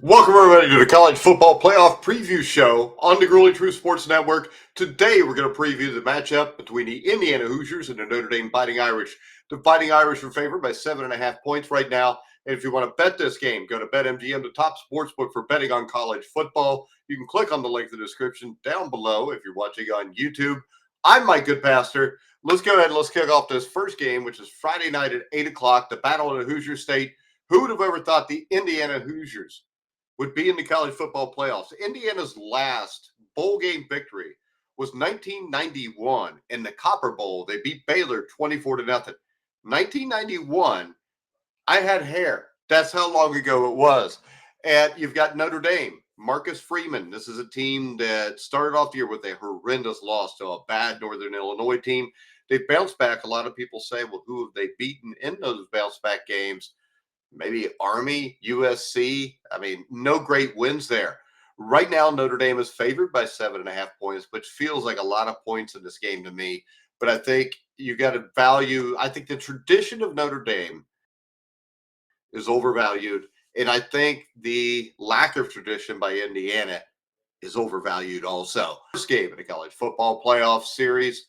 Welcome everybody to the College Football Playoff Preview Show on the Grueling True Sports Network. Today we're going to preview the matchup between the Indiana Hoosiers and the Notre Dame Fighting Irish. The Fighting Irish are favored by 7.5 points right now. And if you want to bet this game, go to BetMGM, the top sportsbook for betting on college football. You can click on the link in the description down below if you're watching on YouTube. I'm Mike Goodpaster. Let's go ahead and let's kick off this first game, which is Friday night at 8 o'clock, the Battle of the Hoosier State. Who would have ever thought the Indiana Hoosiers would be in the college football playoffs? Indiana's last bowl game victory was 1991 in the Copper Bowl. They beat Baylor 24-0. 1991, I had hair. That's how long ago it was. And you've got Notre Dame, Marcus Freeman. This is a team that started off the year with a horrendous loss to a bad Northern Illinois team. They've bounced back. A lot of people say, well, who have they beaten in those bounce back games? Maybe Army, USC. I mean, no great wins there. Right now, Notre Dame is favored by 7.5 points, which feels like a lot of points in this game to me. But I think you got to value, I think the tradition of Notre Dame is overvalued. And I think the lack of tradition by Indiana is overvalued also. First game in the college football playoff series,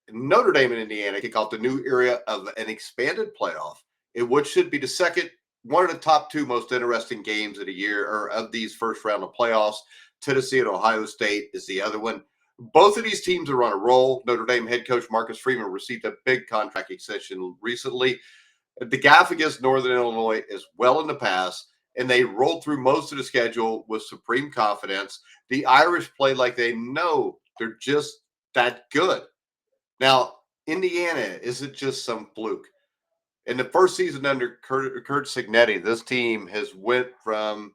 Notre Dame and Indiana kick off the new era of an expanded playoff, in which should be the second, one of the top two most interesting games of the year or of these first round of playoffs. Tennessee and Ohio State is the other one. Both of these teams are on a roll. Notre Dame head coach Marcus Freeman received a big contract extension recently. The gaffe against Northern Illinois is well in the past, and they rolled through most of the schedule with supreme confidence. The Irish play like they know they're just that good. Now, Indiana isn't just some fluke. In the first season under curtcignetti, this team has went from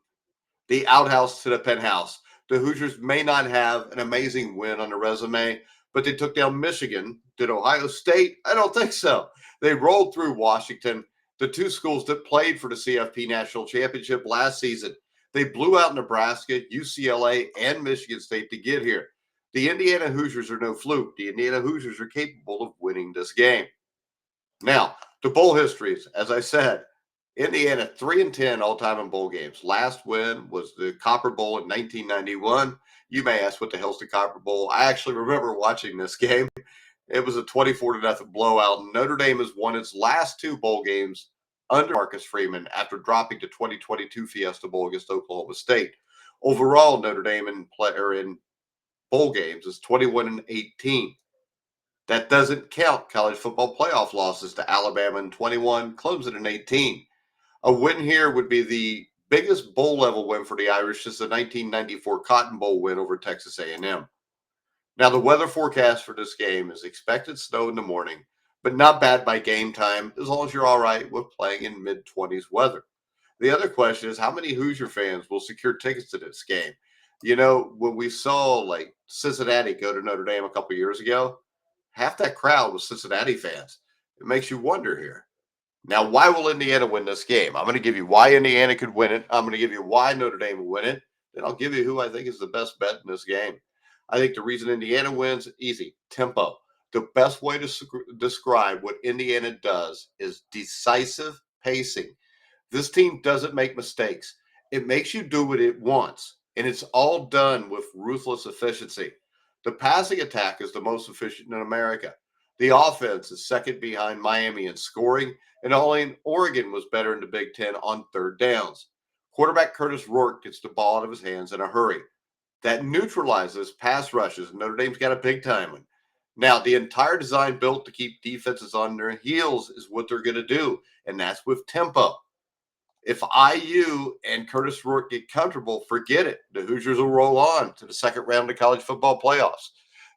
the outhouse to the penthouse. The Hoosiers may not have an amazing win on the resume, but they took down Michigan. Did Ohio State? I don't think so. They rolled through Washington, the two schools that played for the CFP National Championship last season. They blew out Nebraska, UCLA, and Michigan State to get here. The Indiana Hoosiers are no fluke. The Indiana Hoosiers are capable of winning this game. Now, the bowl histories, as I said, Indiana 3-10 all time in bowl games. Last win was the Copper Bowl in 1991. You may ask, what the hell's the Copper Bowl? I actually remember watching this game. It was a 24-0 blowout. Notre Dame has won its last two bowl games under Marcus Freeman after dropping the 2022 Fiesta Bowl against Oklahoma State. Overall, Notre Dame in bowl games is 21-18. That doesn't count college football playoff losses to Alabama in 21, Clemson in 18. A win here would be the biggest bowl level win for the Irish since the 1994 Cotton Bowl win over Texas A&M. Now, the weather forecast for this game is expected snow in the morning, but not bad by game time as long as you're all right with playing in mid-20s weather. The other question is, how many Hoosier fans will secure tickets to this game? You know, when we saw like Cincinnati go to Notre Dame a couple years ago, half that crowd was Cincinnati fans. It makes you wonder here. Now, why will Indiana win this game? I'm going to give you why Indiana could win it. I'm going to give you why Notre Dame will win it. Then I'll give you who I think is the best bet in this game. I think the reason Indiana wins, easy, tempo. The best way to describe what Indiana does is decisive pacing. This team doesn't make mistakes. It makes you do what it wants, and it's all done with ruthless efficiency. The passing attack is the most efficient in America. The offense is second behind Miami in scoring, and only Oregon was better in the Big Ten on third downs. Quarterback Curtis Rourke gets the ball out of his hands in a hurry. That neutralizes pass rushes. Notre Dame's got a big time one. Now, the entire design built to keep defenses on their heels is what they're going to do, and that's with tempo. If IU and Curtis Rourke get comfortable, forget it. The Hoosiers will roll on to the second round of college football playoffs.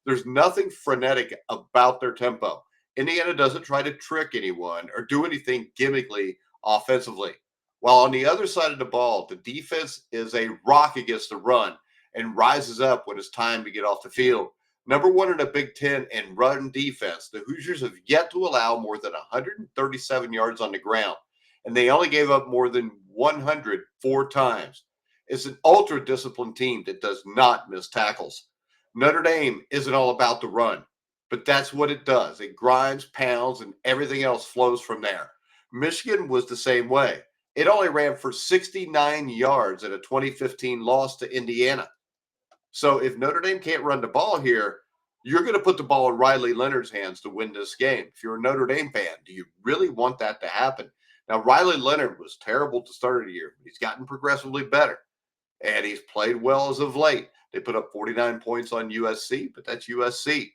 There's nothing frenetic about their tempo. Indiana doesn't try to trick anyone or do anything gimmickly offensively. While on the other side of the ball, the defense is a rock against the run and rises up when it's time to get off the field. Number one in the Big Ten in run defense, the Hoosiers have yet to allow more than 137 yards on the ground, and they only gave up more than 100 4 times. It's an ultra-disciplined team that does not miss tackles. Notre Dame isn't all about the run, but that's what it does. It grinds, pounds, and everything else flows from there. Michigan was the same way. It only ran for 69 yards in a 2015 loss to Indiana. So if Notre Dame can't run the ball here, you're going to put the ball in Riley Leonard's hands to win this game. If you're a Notre Dame fan, do you really want that to happen? Now, Riley Leonard was terrible to start the year. He's gotten progressively better, and he's played well as of late. They put up 49 points on USC, but that's USC.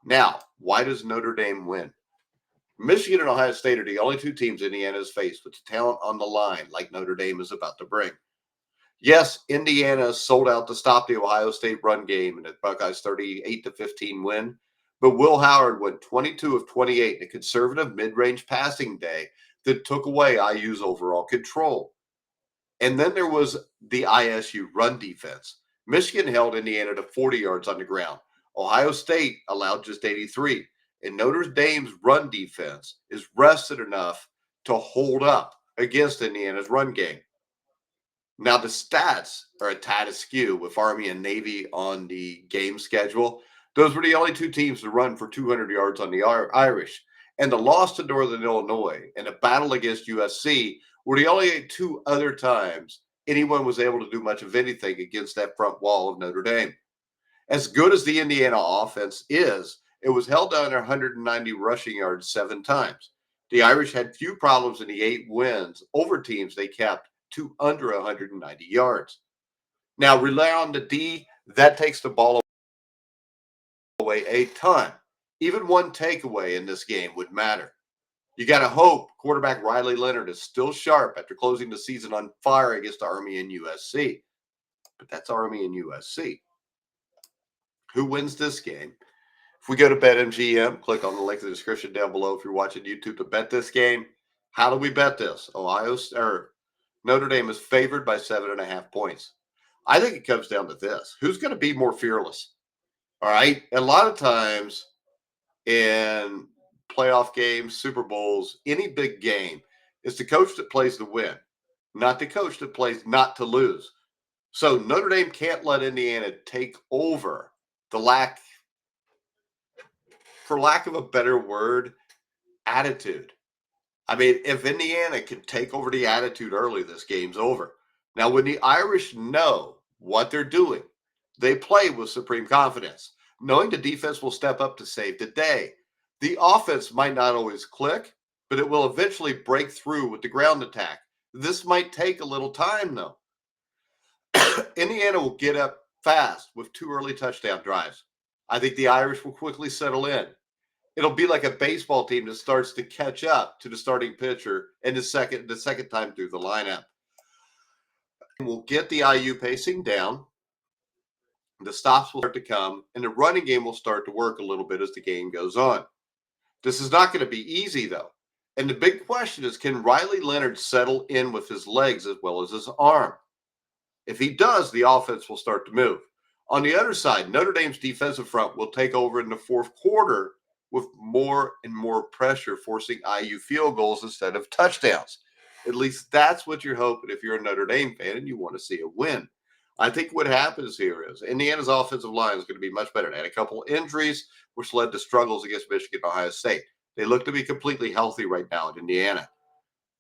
Now, why does Notre Dame win? Michigan and Ohio State are the only two teams Indiana has faced with the talent on the line like Notre Dame is about to bring. Yes, Indiana sold out to stop the Ohio State run game in the Buckeyes 38-15 win, but Will Howard went 22 of 28 in a conservative mid-range passing day that took away IU's overall control. And then there was the ISU run defense. Michigan held Indiana to 40 yards on the ground. Ohio State allowed just 83. And Notre Dame's run defense is rested enough to hold up against Indiana's run game. Now, the stats are a tad askew with Army and Navy on the game schedule. Those were the only two teams to run for 200 yards on the Irish. And the loss to Northern Illinois and a battle against USC were the only two other times anyone was able to do much of anything against that front wall of Notre Dame. As good as the Indiana offense is, it was held down to 190 rushing yards 7 times. The Irish had few problems in the 8 wins over teams they kept to under 190 yards. Now, rely on the D, that takes the ball away a ton. Even one takeaway in this game would matter. You got to hope quarterback Riley Leonard is still sharp after closing the season on fire against Army and USC. But that's Army and USC. Who wins this game? If we go to BetMGM, click on the link in the description down below if you're watching YouTube to bet this game. How do we bet this? Notre Dame is favored by 7.5 points. I think it comes down to this. Who's going to be more fearless? All right. A lot of times in playoff games, Super Bowls, any big game, it's the coach that plays to win, not the coach that plays not to lose. So Notre Dame can't let Indiana take over for lack of a better word, attitude. I mean, if Indiana can take over the attitude early, this game's over. Now, when the Irish know what they're doing, they play with supreme confidence, knowing the defense will step up to save the day. The offense might not always click, but it will eventually break through with the ground attack. This might take a little time, though. Indiana will get up fast with 2 early touchdown drives. I think the Irish will quickly settle in. It'll be like a baseball team that starts to catch up to the starting pitcher and the second time through the lineup. We'll get the IU pacing down. The stops will start to come, and the running game will start to work a little bit as the game goes on. This is not going to be easy, though. And the big question is, can Riley Leonard settle in with his legs as well as his arm? If he does, the offense will start to move. On the other side, Notre Dame's defensive front will take over in the fourth quarter with more and more pressure, forcing IU field goals instead of touchdowns. At least that's what you're hoping if you're a Notre Dame fan and you want to see a win. I think what happens here is Indiana's offensive line is going to be much better. They had a couple injuries, which led to struggles against Michigan and Ohio State. They look to be completely healthy right now in Indiana.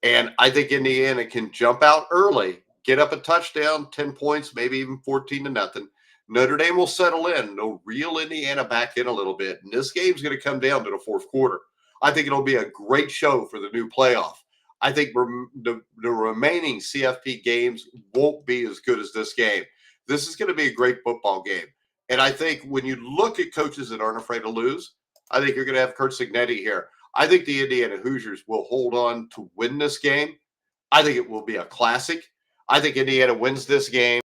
And I think Indiana can jump out early, get up a touchdown, 10 points, maybe even 14-0. Notre Dame will settle in. They'll reel Indiana back in a little bit. And this game's going to come down to the fourth quarter. I think it'll be a great show for the new playoff. I think the remaining CFP games won't be as good as this game. This is going to be a great football game. And I think when you look at coaches that aren't afraid to lose, I think you're going to have curtcignetti here. I think the Indiana Hoosiers will hold on to win this game. I think it will be a classic. I think Indiana wins this game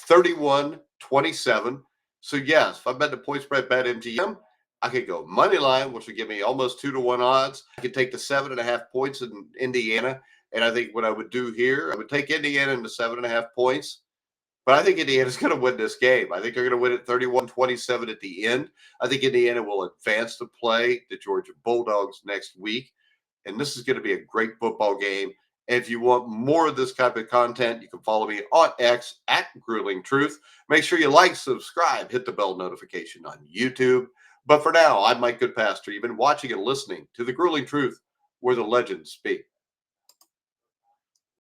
31-27. So, yes, if I bet the point spread bet MGM, I could go money line, which would give me almost 2-1 odds. I could take the 7.5 points in Indiana. And I think what I would do here, I would take Indiana into 7.5 points. But I think Indiana's going to win this game. I think they're going to win it 31-27 at the end. I think Indiana will advance to play the Georgia Bulldogs next week. And this is going to be a great football game. And if you want more of this type of content, you can follow me on X at Grueling Truth. Make sure you like, subscribe, hit the bell notification on YouTube. But for now, I'm Mike Goodpaster. You've been watching and listening to The Grueling Truth, where the legends speak.